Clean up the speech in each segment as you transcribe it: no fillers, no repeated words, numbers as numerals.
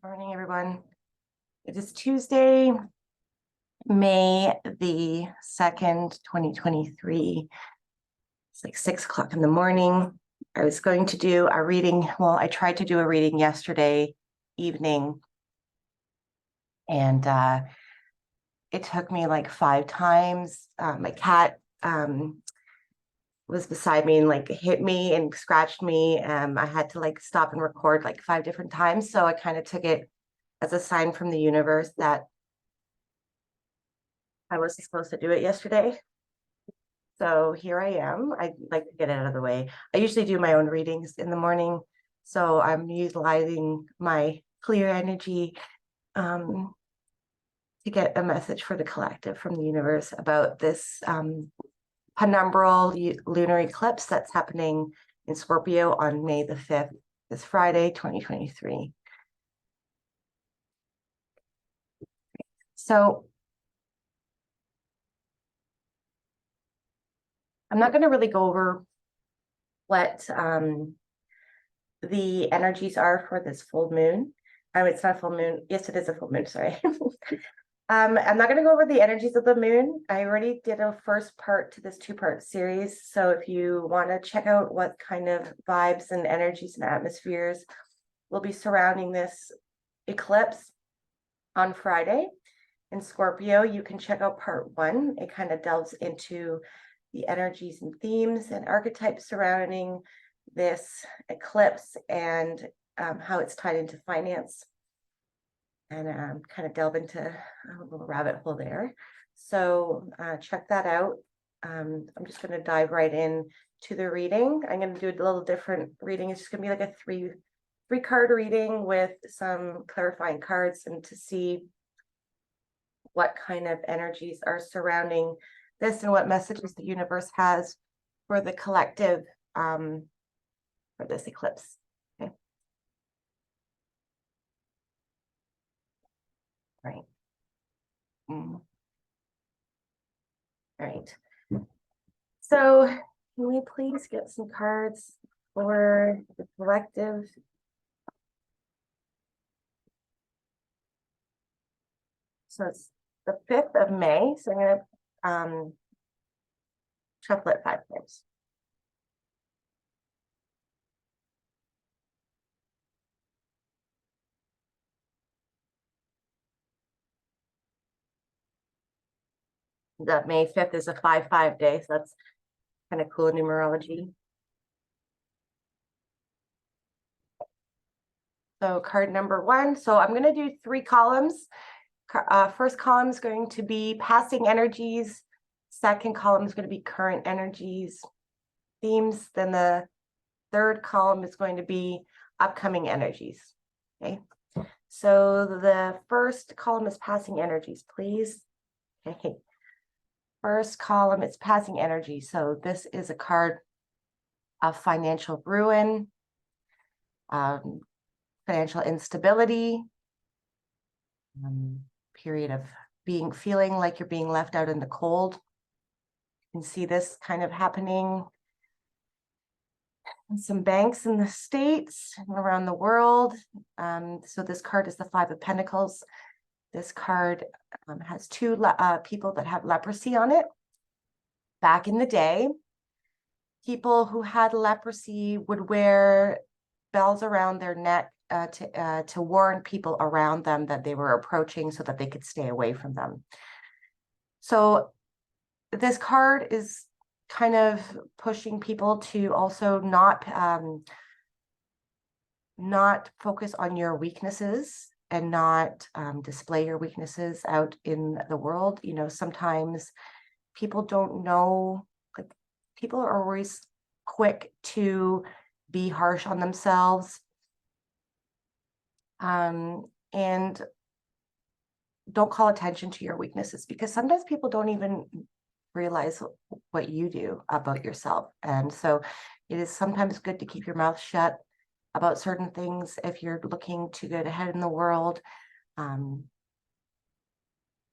Good morning, everyone. It is Tuesday, May the 2nd, 2023. It's like 6 o'clock in the morning. I was going to do a reading. Well, I tried to do a reading yesterday evening, and it took me like 5 times. My cat was beside me and like hit me and scratched me. I had to like stop and record like 5 different times. So I kind of took it as a sign from the universe that I wasn't supposed to do it yesterday. So here I am. I'd like to get it out of the way. I usually do my own readings in the morning. So I'm utilizing my clear energy to get a message for the collective from the universe about this penumbral lunar eclipse that's happening in Scorpio on May the 5th, this Friday, 2023. So I'm not going to really go over what the energies are for this full moon. It's not a full moon. Yes, it is a full moon. Sorry. I'm not going to go over the energies of the moon. I already did a first part to this 2-part series. So if you want to check out what kind of vibes and energies and atmospheres will be surrounding this eclipse on Friday in Scorpio, you can check out part 1. It kind of delves into the energies and themes and archetypes surrounding this eclipse and how it's tied into finance, and kind of delve into a little rabbit hole there. So check that out. I'm just going to dive right in to the reading. I'm going to do a little different reading. It's just going to be like a three card reading with some clarifying cards, and to see what kind of energies are surrounding this and what messages the universe has for the collective for this eclipse. Okay. Right. All right. So can we please get some cards for the collective? So it's the 5th of May. So I'm going to shuffle it 5 times. The May 5th is a 5-5 day, so that's kind of cool in numerology. So card number 1. So I'm going to do 3 columns. First column is going to be passing energies. Second column is going to be current energies, themes. Then the third column is going to be upcoming energies. Okay. So the first column is passing energies, please. Okay. First column is passing energy. So this is a card of financial ruin, financial instability, period of feeling like you're being left out in the cold. You can see this kind of happening in some banks in the States and around the world. So this card is the 5 of Pentacles. This card has 2 people that have leprosy on it. Back in the day, people who had leprosy would wear bells around their neck to warn people around them that they were approaching so that they could stay away from them. So this card is kind of pushing people to also not focus on your weaknesses and not display your weaknesses out in the world. You know, sometimes people don't know, like, people are always quick to be harsh on themselves, and don't call attention to your weaknesses, because sometimes people don't even realize what you do about yourself. And so it is sometimes good to keep your mouth shut about certain things if you're looking to get ahead in the world.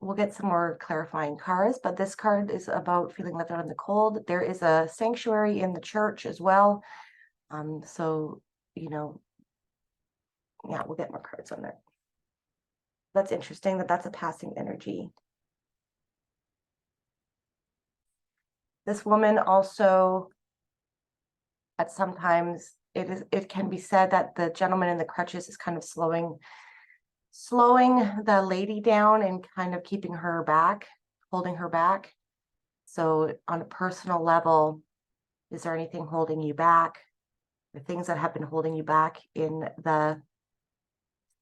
We'll get some more clarifying cards, but this card is about feeling left out in the cold. There is a sanctuary in the church as well. So, you know, yeah, we'll get more cards on that. That's interesting that that's a passing energy. This woman also, at sometimes it can be said that the gentleman in the crutches is kind of slowing the lady down and kind of keeping her back, holding her back. So on a personal level, is there anything holding you back? The things that have been holding you back in the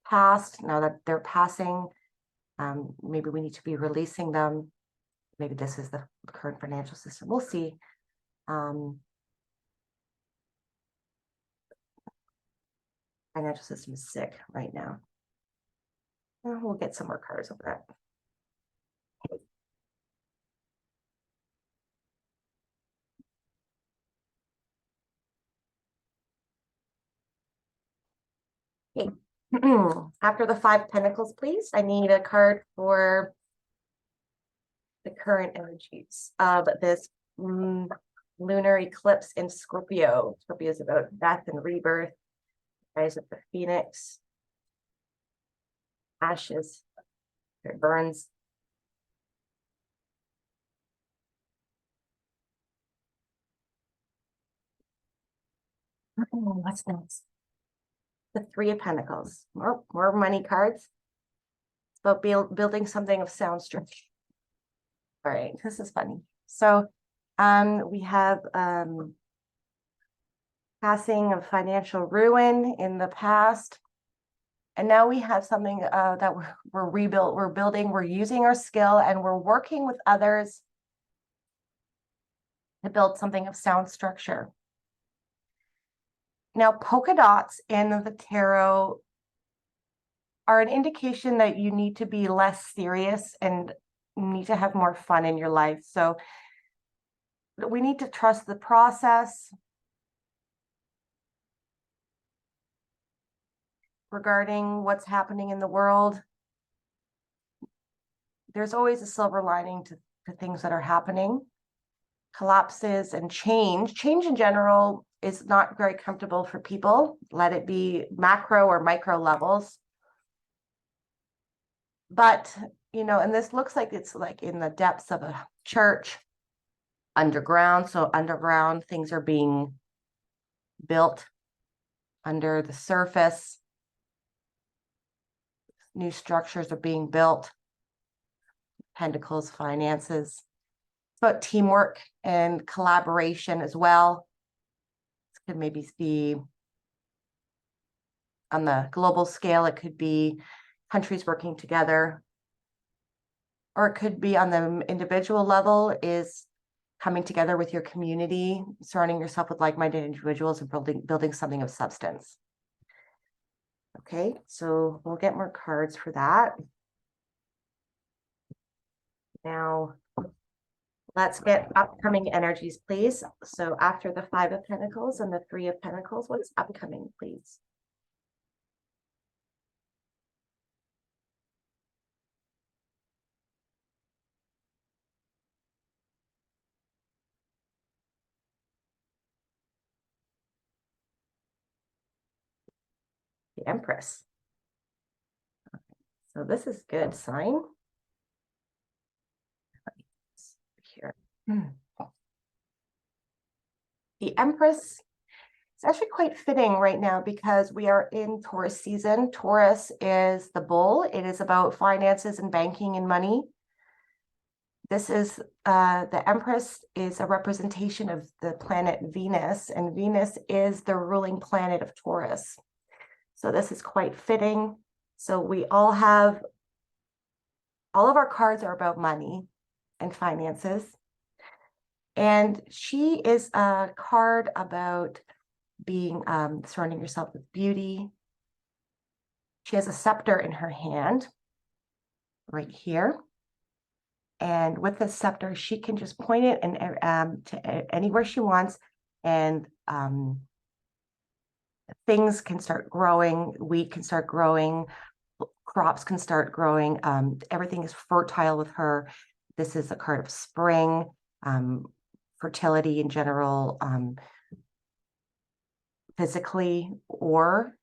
past, now that they're passing, maybe we need to be releasing them. Maybe this is the current financial system. We'll see. Financial system is sick right now. We'll get some more cards over that. Okay. After the 5 pentacles, please, I need a card for the current energies of this lunar eclipse in Scorpio. Scorpio is about death and rebirth. Rise of the phoenix. Ashes. It burns. What's next? The 3 of Pentacles. More money cards. It's about building something of sound structure. All right, this is funny. So we have passing of financial ruin in the past. And now we have something that we're building, we're using our skill, and we're working with others to build something of sound structure. Now, polka dots in the tarot are an indication that you need to be less serious and need to have more fun in your life. So we need to trust the process regarding what's happening in the world. There's always a silver lining to things that are happening. Collapses and change in general is not very comfortable for people. Let it be macro or micro levels. But, you know, and this looks like it's like in the depths of a church, underground. So underground things are being built under the surface. New structures are being built. Pentacles, finances. It's about teamwork and collaboration as well. This could maybe be on the global scale. It could be countries working together, or it could be on the individual level, is coming together with your community, surrounding yourself with like-minded individuals and building something of substance. Okay, so we'll get more cards for that. Now, let's get upcoming energies, please. So after the 5 of Pentacles and the 3 of Pentacles, what's upcoming, please? The Empress. Okay. So this is good sign. Here. The Empress is actually quite fitting right now because we are in Taurus season. Taurus is the bull. It is about finances and banking and money. This is the Empress is a representation of the planet Venus, and Venus is the ruling planet of Taurus. So this is quite fitting. So we all of our cards are about money and finances. And she is a card about being surrounding yourself with beauty. She has a scepter in her hand right here. And with the scepter, she can just point it and to anywhere she wants, and things can start growing, wheat can start growing, crops can start growing. Everything is fertile with her. This is a card of spring, fertility in general, physically or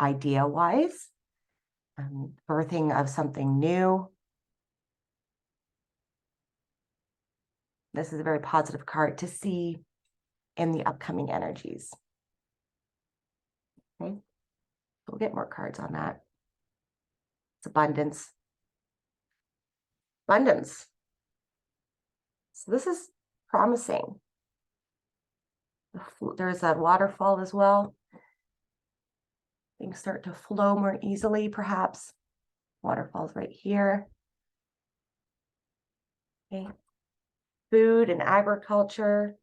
idea-wise. birthing of something new. This is a very positive card to see in the upcoming energies. Okay, we'll get more cards on that. It's abundance. Abundance. So this is promising. There's a waterfall as well. Things start to flow more easily, perhaps. Waterfall's right here. Okay. Food and agriculture.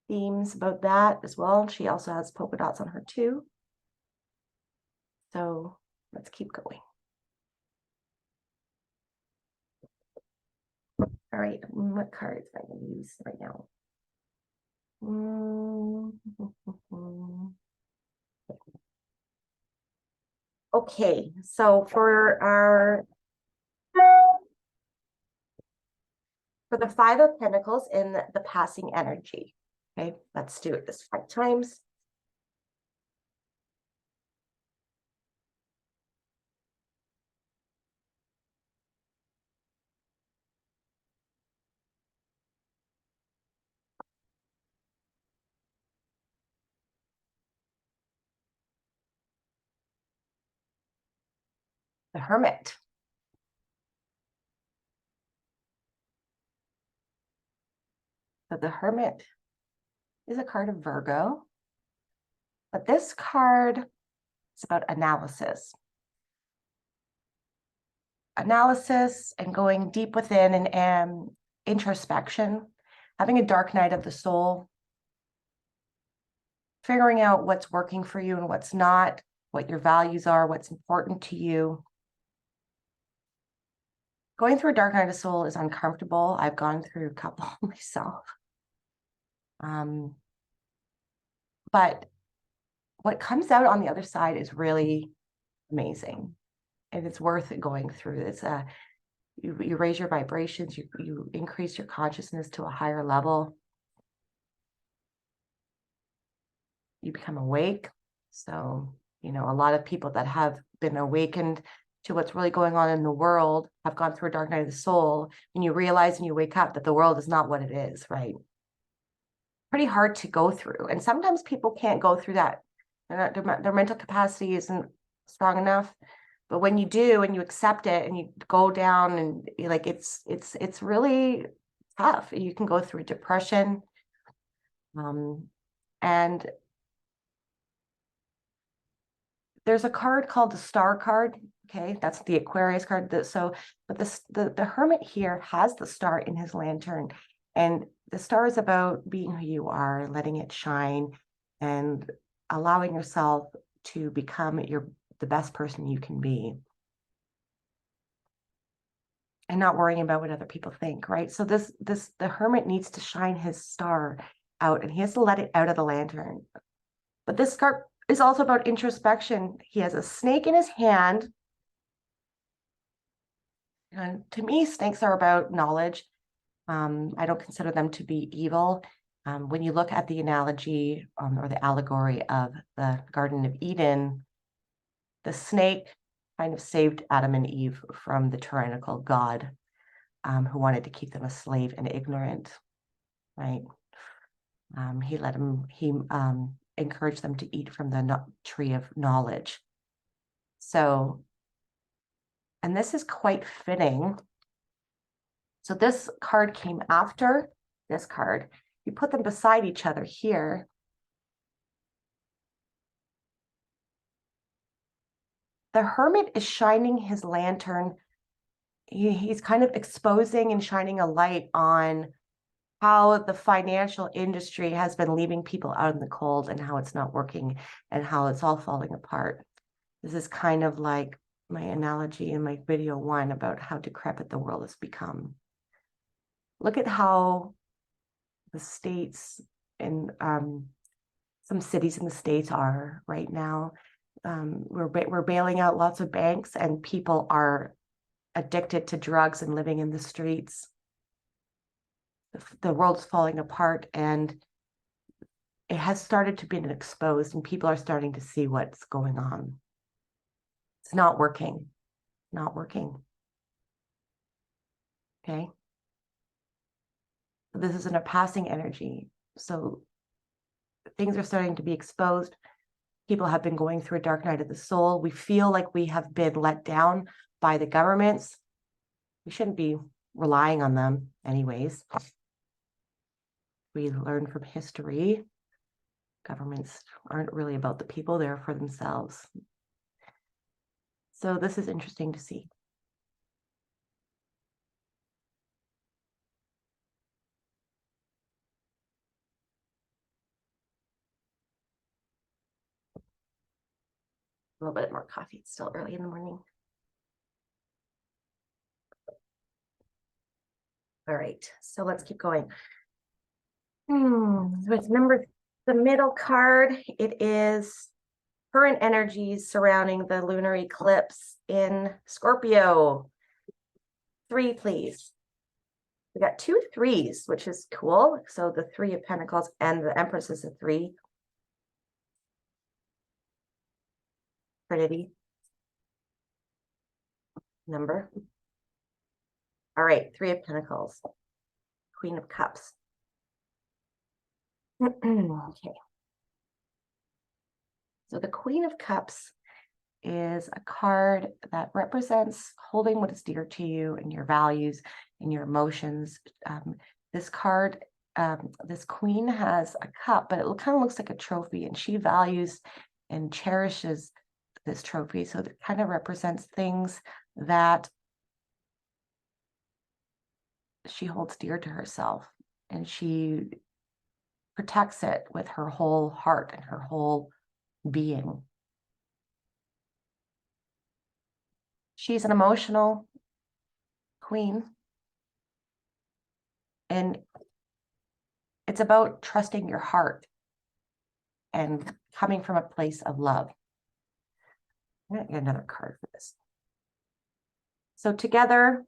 Themes about that as well. She also has polka dots on her too. So let's keep going. All right, what cards am I going to use right now? Okay, so for the Five of Pentacles in the passing energy. Okay, let's do it this 5 times. The Hermit. So the Hermit is a card of Virgo, but this card is about analysis. Analysis and going deep within and introspection, having a dark night of the soul, figuring out what's working for you and what's not, what your values are, what's important to you. Going through a dark night of the soul is uncomfortable. I've gone through a couple myself. But what comes out on the other side is really amazing. And it's worth going through. It's you raise your vibrations, you increase your consciousness to a higher level. You become awake. So, you know, a lot of people that have been awakened to what's really going on in the world have gone through a dark night of the soul. And you realize and you wake up that the world is not what it is, right? Pretty hard to go through. And sometimes people can't go through that. Their mental capacity isn't strong enough. But when you do and you accept it and you go down and like it's really tough. You can go through depression. And there's a card called the Star card. Okay, that's the Aquarius card. But the Hermit here has the star in his lantern. And the star is about being who you are, letting it shine, and allowing yourself to become the best person you can be. And not worrying about what other people think, right? So the Hermit needs to shine his star out, and he has to let it out of the lantern. But this card is also about introspection. He has a snake in his hand. And to me, snakes are about knowledge. I don't consider them to be evil. When you look at the analogy or the allegory of the Garden of Eden, the snake kind of saved Adam and Eve from the tyrannical God who wanted to keep them a slave and ignorant, right? He encouraged them to eat from the tree of knowledge. So, and this is quite fitting. So this card came after this card. You put them beside each other here. The Hermit is shining his lantern. He's kind of exposing and shining a light on how the financial industry has been leaving people out in the cold and how it's not working and how it's all falling apart. This is kind of like my analogy in my video 1 about how decrepit the world has become. Look at how the states and some cities in the States are right now. We're bailing out lots of banks and people are addicted to drugs and living in the streets. The world's falling apart and it has started to be exposed and people are starting to see what's going on. It's not working. Not working. Okay. This isn't a passing energy. So things are starting to be exposed. People have been going through a dark night of the soul. We feel like we have been let down by the governments. We shouldn't be relying on them anyways. We learn from history. Governments aren't really about the people, they're for themselves. So this is interesting to see. A little bit more coffee. It's still early in the morning. All right, so let's keep going. With the middle card, it is current energies surrounding the lunar eclipse in Scorpio. 3, please. We got 2 3s, which is cool. So the 3 of Pentacles and the Empress is a 3. Trinity number. All right, 3 of Pentacles, Queen of Cups. Okay. So the Queen of Cups is a card that represents holding what is dear to you and your values and your emotions. This card, this queen has a cup, but it kind of looks like a trophy, and she values and cherishes this trophy. So it kind of represents things that she holds dear to herself, and she protects it with her whole heart and her whole being. She's an emotional queen, and it's about trusting your heart and coming from a place of love. I'm going to get another card for this. So together,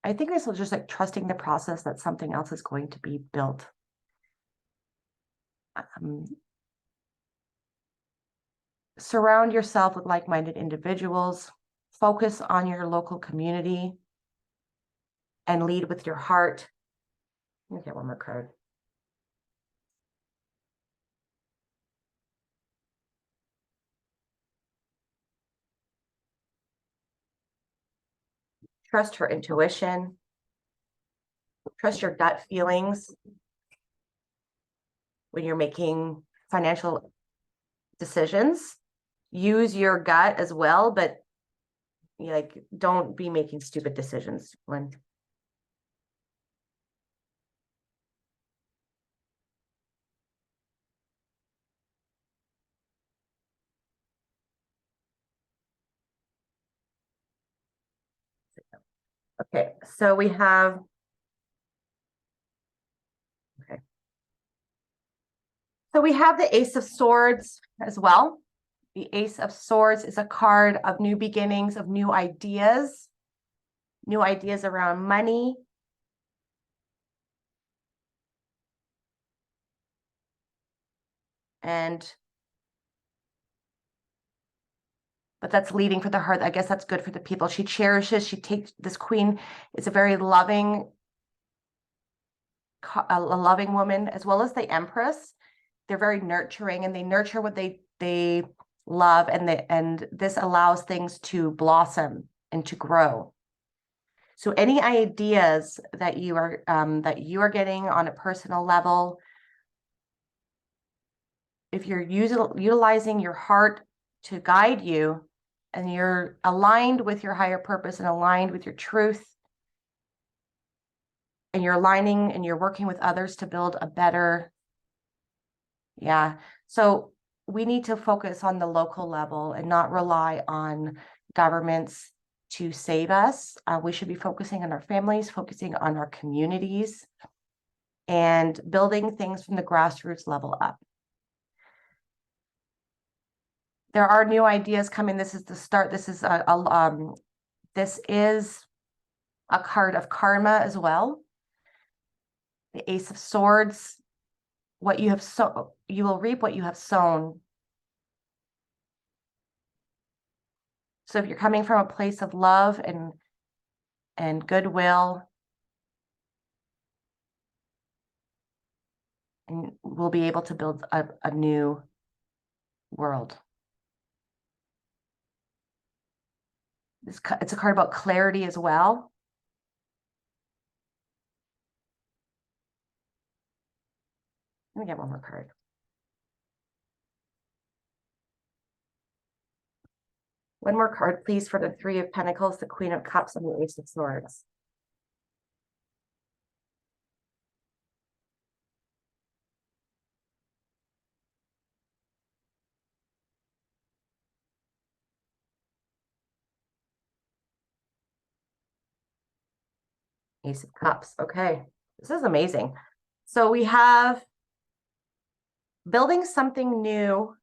I think this was just like trusting the process that something else is going to be built. Surround yourself with like-minded individuals. Focus on your local community and lead with your heart. Let me get one more card. Trust her intuition. Trust your gut feelings when you're making financial decisions. Use your gut as well, but don't be making stupid decisions when okay, so we have so we have the Ace of Swords as well. The Ace of Swords is a card of new beginnings, of new ideas around money. But that's leading for the heart. I guess that's good for the people. She cherishes, she takes, this queen is a very loving, a loving woman, as well as the Empress. They're very nurturing, and they nurture what they love, and this allows things to blossom and to grow. So any ideas that you are getting on a personal level, if you're utilizing your heart to guide you, and you're aligned with your higher purpose and aligned with your truth, and you're aligning and you're working with others to build a better, so we need to focus on the local level and not rely on governments to save us. We should be focusing on our families, focusing on our communities, and building things from the grassroots level up. There are new ideas coming. This is the start. This is this is a card of karma as well. The Ace of Swords. What you have sown, you will reap what you have sown. So if you're coming from a place of love and goodwill, and we'll be able to build a new world. It's a card about clarity as well. Let me get one more card. One more card, please, for the Three of Pentacles, the Queen of Cups, and the Ace of Swords. Ace of Cups. Okay, this is amazing. So we have building something new.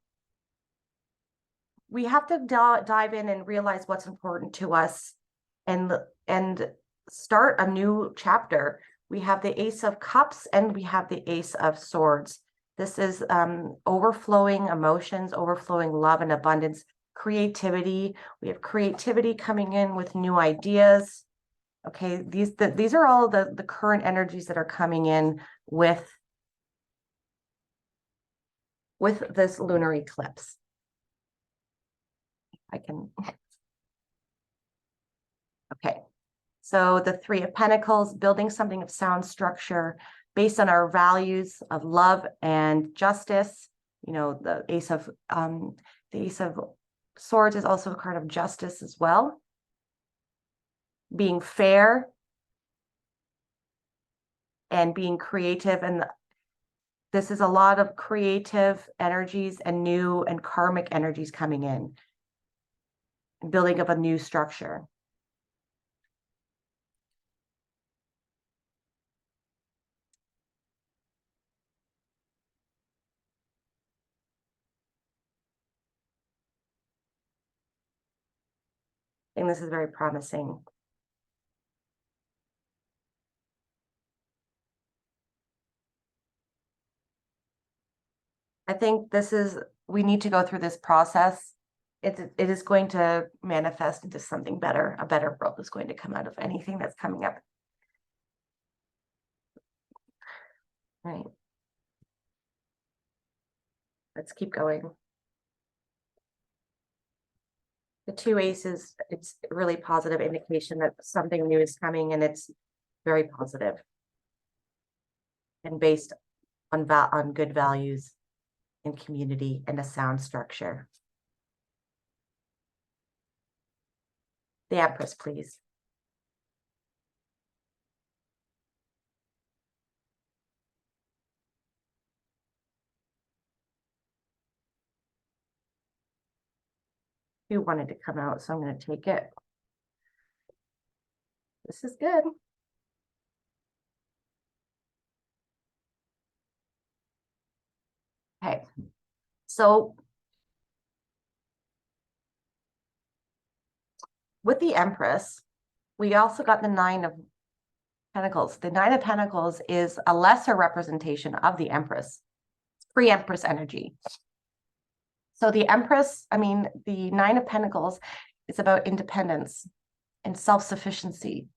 We have to dive in and realize what's important to us and start a new chapter. We have the Ace of Cups and we have the Ace of Swords. This is overflowing emotions, overflowing love and abundance, creativity. We have creativity coming in with new ideas. Okay, these are all the current energies that are coming in with this lunar eclipse. I can. Okay, so the Three of Pentacles, building something of sound structure based on our values of love and justice. You know, the Ace of Swords is also a card of justice as well. Being fair and being creative, and this is a lot of creative energies and new and karmic energies coming in, building of a new structure. And this is very promising. I think we need to go through this process. It is going to manifest into something better. A better world is going to come out of anything that's coming up. Right. Let's keep going. The two aces, it's a really positive indication that something new is coming, and it's very positive and based on good values and community and a sound structure. The Empress, please. Who wanted to come out, so I'm going to take it. This is good. Okay, so with the Empress, we also got the Nine of Pentacles. The Nine of Pentacles is a lesser representation of the Empress, pre-Empress energy. So the Empress, the Nine of Pentacles is about independence and self-sufficiency.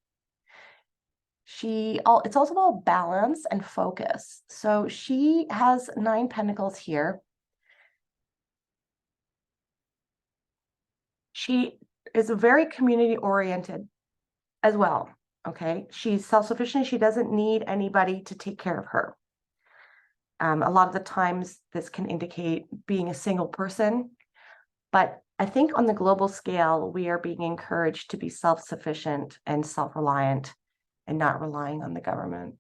It's also about balance and focus. So she has 9 Pentacles here. She is very community oriented as well. Okay, she's self-sufficient. She doesn't need anybody to take care of her. A lot of the times this can indicate being a single person, but I think on the global scale, we are being encouraged to be self-sufficient and self-reliant and not relying on the government.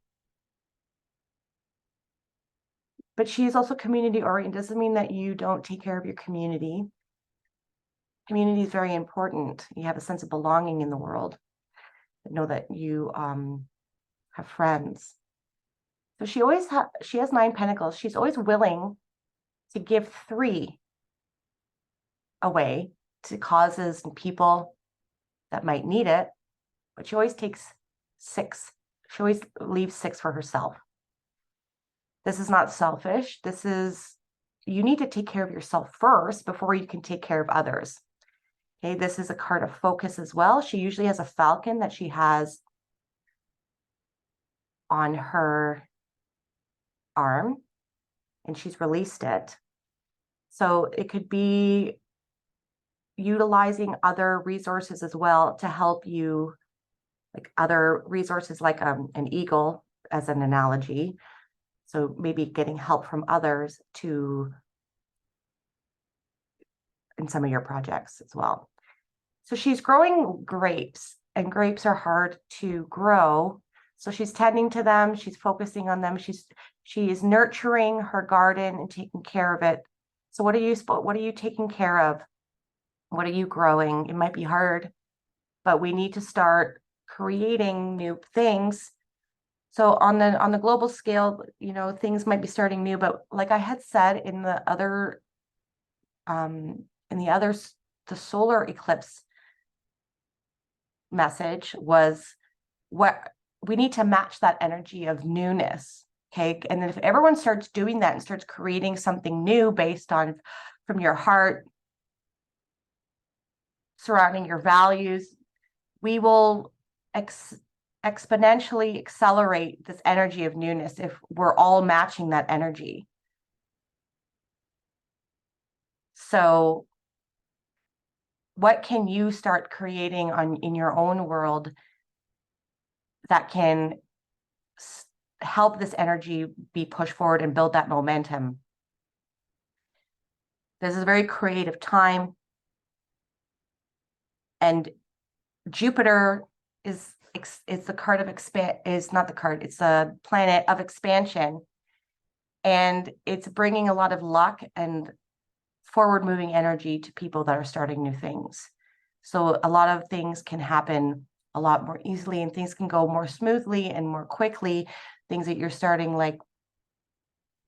But she is also community oriented. Doesn't mean that you don't take care of your community. Community is very important. You have a sense of belonging in the world. Know that you have friends. So she has 9 Pentacles. She's always willing to give 3 away to causes and people that might need it, but she always takes 6. She always leaves 6 for herself. This is not selfish. You need to take care of yourself first before you can take care of others. Okay, this is a card of focus as well. She usually has a falcon that she has on her arm, and she's released it. So it could be utilizing other resources as well to help you, like other resources like an eagle as an analogy. So maybe getting help from others to in some of your projects as well. So she's growing grapes, and grapes are hard to grow. So she's tending to them, she's focusing on them, she is nurturing her garden and taking care of it. So what are you taking care of? What are you growing? It might be hard, but we need to start creating new things. So on the global scale, you know, things might be starting new, but like I had said in the other the solar eclipse message was what we need to match that energy of newness. Okay. And then if everyone starts doing that and starts creating something new based on from your heart, surrounding your values, we will exponentially accelerate this energy of newness if we're all matching that energy. So what can you start creating in your own world that can help this energy be pushed forward and build that momentum? This is a very creative time, and Jupiter is the card of is not the card, it's a planet of expansion, and it's bringing a lot of luck and forward moving energy to people that are starting new things. So a lot of things can happen a lot more easily, and things can go more smoothly and more quickly. Things that you're starting, like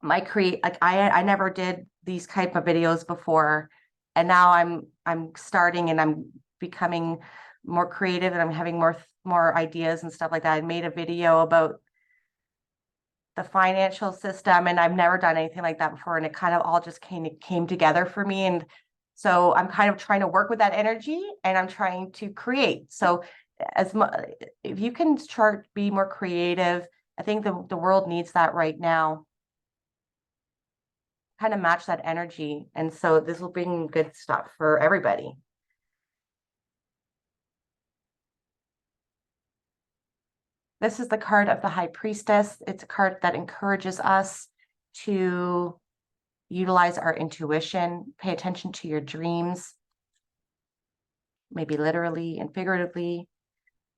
I never did these type of videos before, and now I'm starting and I'm becoming more creative, and I'm having more ideas and stuff like that. I made a video about the financial system, and I've never done anything like that before, and it kind of all just came together for me. And so I'm kind of trying to work with that energy, and I'm trying to create. So as much, if you can start be more creative, I think the world needs that right now. Kind of match that energy, and so this will bring good stuff for everybody. This is the card of the High Priestess. It's a card that encourages us to utilize our intuition, pay attention to your dreams, maybe literally and figuratively.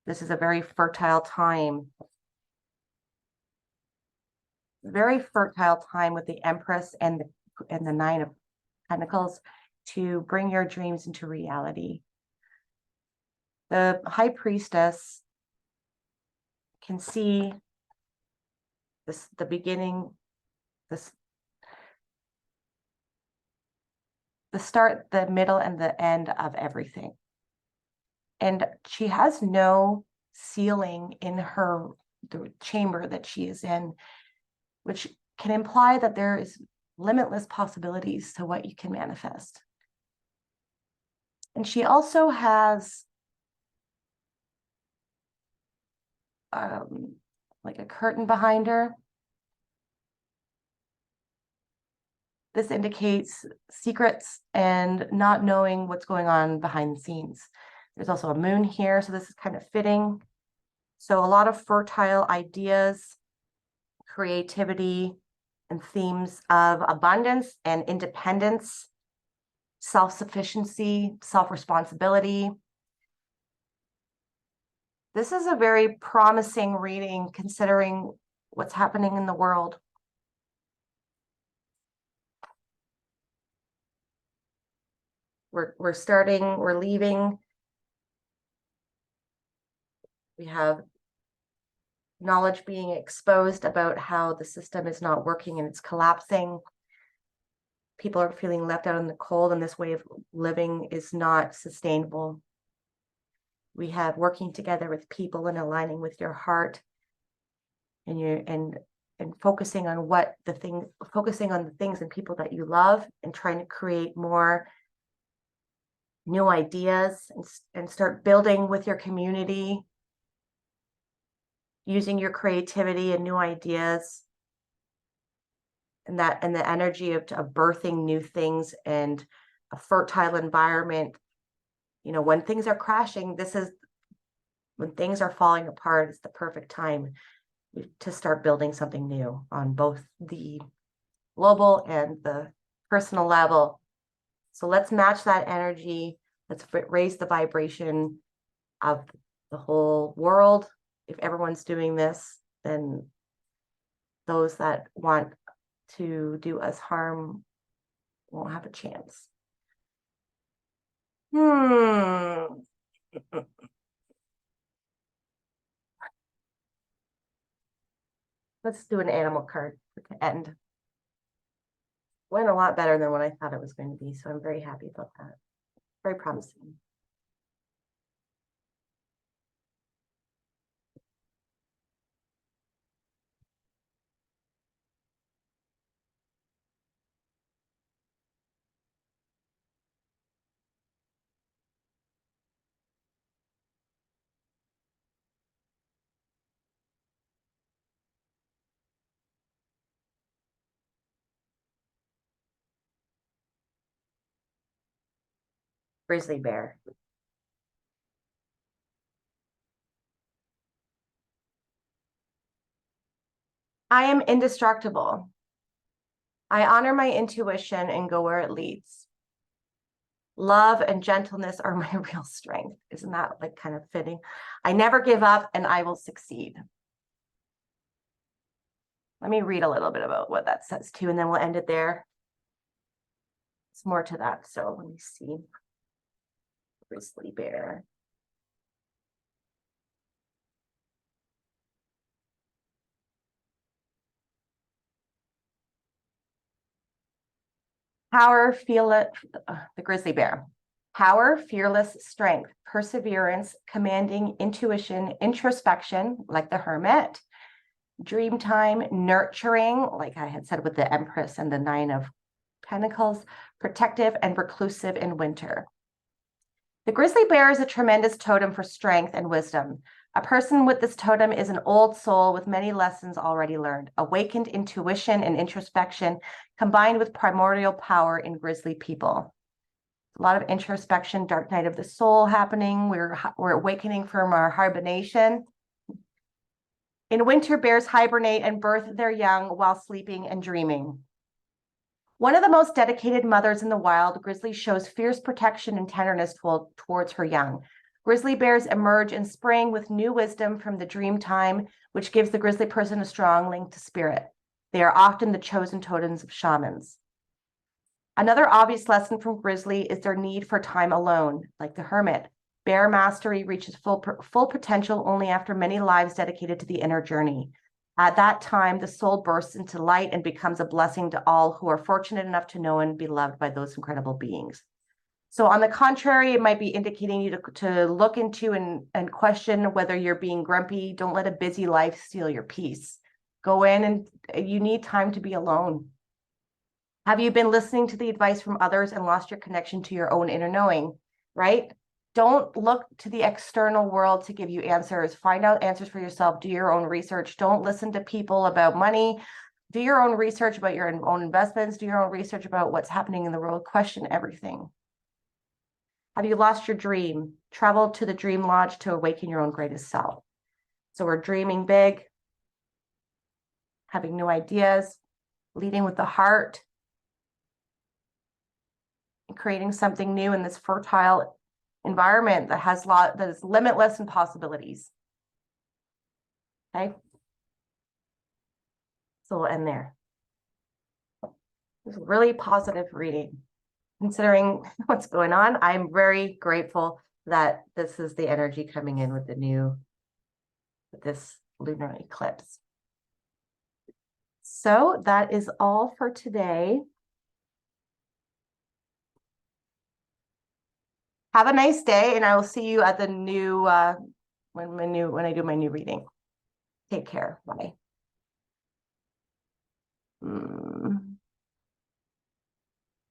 This is a very fertile time. Very fertile time with the Empress and the Nine of Pentacles to bring your dreams into reality. The High Priestess can see the beginning, the start, the middle, and the end of everything. And she has no ceiling in the chamber that she is in, which can imply that there is limitless possibilities to what you can manifest. And she also has like a curtain behind her. This indicates secrets and not knowing what's going on behind the scenes. There's also a moon here, so this is kind of fitting. So a lot of fertile ideas, creativity, and themes of abundance and independence, self-sufficiency, self-responsibility. This is a very promising reading considering what's happening in the world. We're leaving. We have knowledge being exposed about how the system is not working and it's collapsing. People are feeling left out in the cold, and this way of living is not sustainable. We have working together with people and aligning with your heart and focusing on focusing on the things and people that you love, and trying to create more new ideas and start building with your community, using your creativity and new ideas and the energy of birthing new things and a fertile environment. When things are crashing, when things are falling apart, it's the perfect time to start building something new on both the global and the personal level. So let's match that energy. Let's raise the vibration of the whole world. If everyone's doing this, then those that want to do us harm won't have a chance. Let's do an animal card to end. Went a lot better than what I thought it was going to be, so I'm very happy about that. Very promising. Grizzly bear. I am indestructible. I honor my intuition and go where it leads. Love and gentleness are my real strength. Isn't that like kind of fitting? I never give up and I will succeed. Let me read a little bit about what that says too, and then we'll end it there. It's more to that. So let me see. Grizzly bear. Power, feel it, the grizzly bear. Power, fearless strength, perseverance, commanding intuition, introspection, like the hermit, dream time, nurturing, like I had said with the Empress and the Nine of Pentacles, protective and reclusive in winter. The grizzly bear is a tremendous totem for strength and wisdom. A person with this totem is an old soul with many lessons already learned, awakened intuition and introspection combined with primordial power in grizzly people. A lot of introspection, dark night of the soul happening. We're awakening from our hibernation. In winter, bears hibernate and birth their young while sleeping and dreaming. One of the most dedicated mothers in the wild, Grizzly shows fierce protection and tenderness towards her young. Grizzly bears emerge in spring with new wisdom from the dream time, which gives the grizzly person a strong link to spirit. They are often the chosen totems of shamans. Another obvious lesson from Grizzly is their need for time alone, like the hermit. Bear mastery reaches full potential only after many lives dedicated to the inner journey. At that time, the soul bursts into light and becomes a blessing to all who are fortunate enough to know and be loved by those incredible beings. So on the contrary, it might be indicating you to look into and question whether you're being grumpy. Don't let a busy life steal your peace. Go in and you need time to be alone. Have you been listening to the advice from others and lost your connection to your own inner knowing, right? Don't look to the external world to give you answers. Find out answers for yourself. Do your own research. Don't listen to people about money. Do your own research about your own investments. Do your own research about what's happening in the world. Question everything. Have you lost your dream? Travel to the dream lodge to awaken your own greatest self. So we're dreaming big, having new ideas, leading with the heart, and creating something new in this fertile environment that is limitless in possibilities. Okay. So we'll end there. It's a really positive reading. Considering what's going on, I'm very grateful that this is the energy coming in with this lunar eclipse. So that is all for today. Have a nice day, and I will see you at the new when I do my new reading. Take care. Bye.